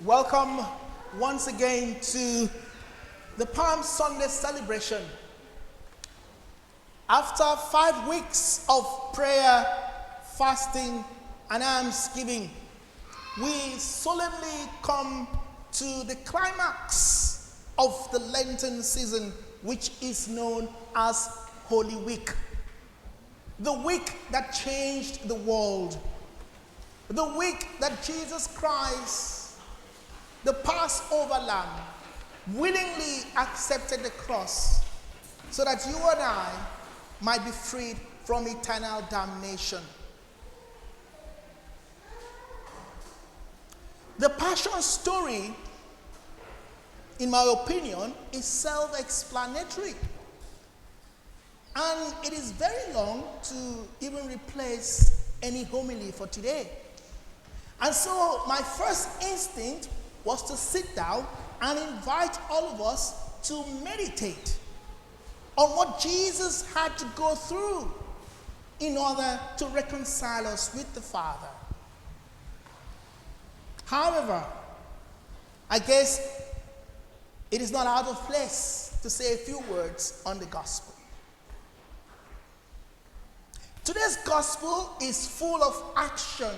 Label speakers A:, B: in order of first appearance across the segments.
A: Welcome once again to the Palm Sunday celebration. After 5 weeks of prayer, fasting, and almsgiving, we solemnly come to the climax of the Lenten season, which is known as Holy Week. The week that changed the world. The week that Jesus Christ, the Passover Lamb, willingly accepted the cross so that you and I might be freed from eternal damnation. The Passion story, in my opinion, is self-explanatory. And it is very long to even replace any homily for today. And so my first instinct was to sit down and invite all of us to meditate on what Jesus had to go through in order to reconcile us with the Father. However, I guess it is not out of place to say a few words on the gospel. Today's gospel is full of action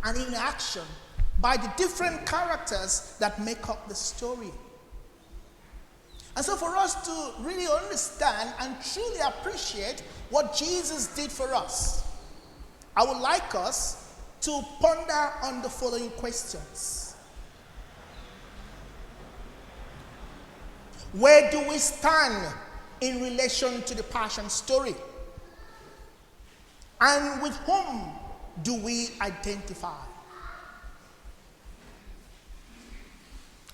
A: and inaction by the different characters that make up the story. And so for us to really understand and truly appreciate what Jesus did for us, I would like us to ponder on the following questions. Where do we stand in relation to the Passion story? And with whom do we identify?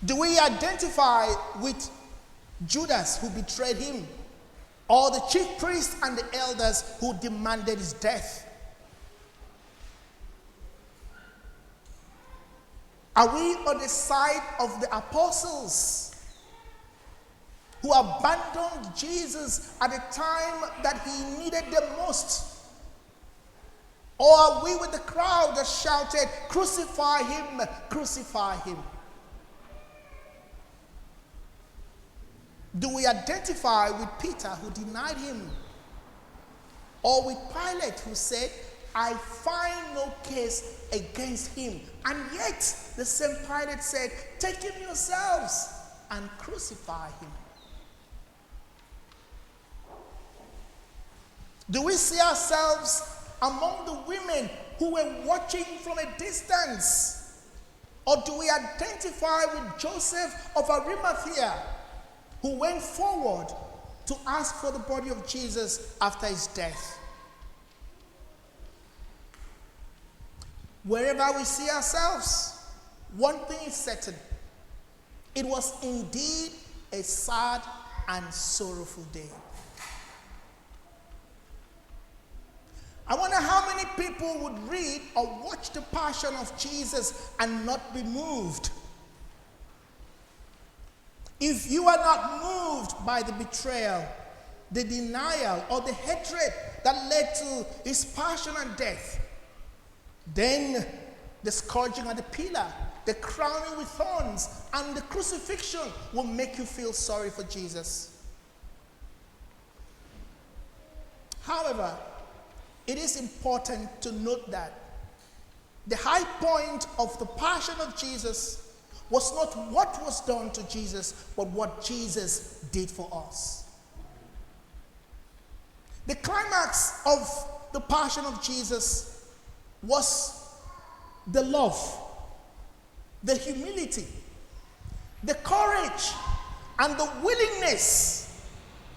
A: Do we identify with Judas who betrayed him, or the chief priests and the elders who demanded his death? Are we on the side of the apostles who abandoned Jesus at the time that he needed them most? Or are we with the crowd that shouted, "Crucify him, crucify him"? Do we identify with Peter who denied him? Or with Pilate who said, "I find no case against him"? And yet the same Pilate said, "Take him yourselves and crucify him." Do we see ourselves among the women who were watching from a distance? Or do we identify with Joseph of Arimathea, who went forward to ask for the body of Jesus after his death? Wherever we see ourselves, one thing is certain: it was indeed a sad and sorrowful day. I wonder how many people would read or watch the Passion of Jesus and not be moved. If you are not moved by the betrayal, the denial, or the hatred that led to his passion and death, then the scourging at the pillar, the crowning with thorns, and the crucifixion will make you feel sorry for Jesus. However, it is important to note that the high point of the Passion of Jesus was not what was done to Jesus, but what Jesus did for us. The climax of the Passion of Jesus was the love, the humility, the courage, and the willingness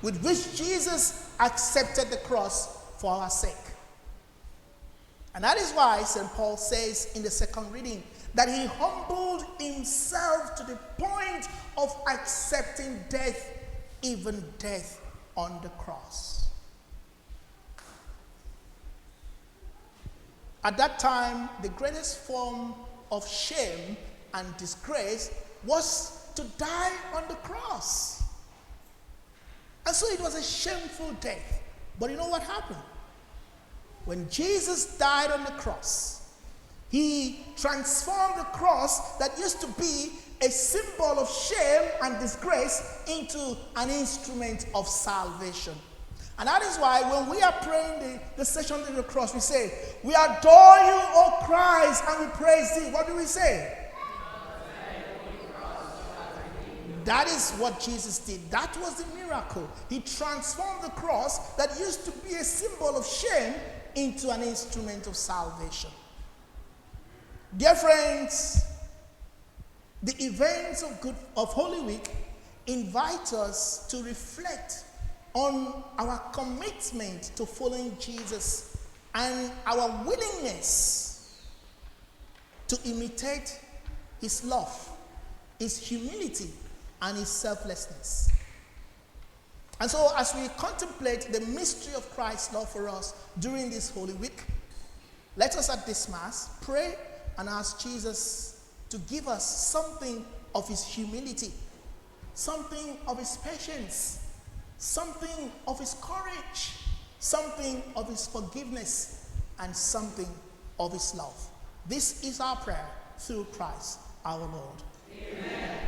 A: with which Jesus accepted the cross for our sake. And that is why St. Paul says in the second reading that he humbled himself to the point of accepting death, even death on the cross. At that time, the greatest form of shame and disgrace was to die on the cross. And so it was a shameful death. But you know what happened? When Jesus died on the cross, He transformed the cross that used to be a symbol of shame and disgrace into an instrument of salvation. And that is why when we are praying the session of the cross, we say, we adore you, O Christ, and we praise thee. What do we say? That is what Jesus did. That was the miracle. He transformed the cross that used to be a symbol of shame into an instrument of salvation. Dear friends, the events of Holy Week invite us to reflect on our commitment to following Jesus and our willingness to imitate his love, his humility, and his selflessness. And so as we contemplate the mystery of Christ's love for us during this Holy Week, let us at this Mass pray and ask Jesus to give us something of his humility, something of his patience, something of his courage, something of his forgiveness, and something of his love. This is our prayer through Christ our Lord. Amen.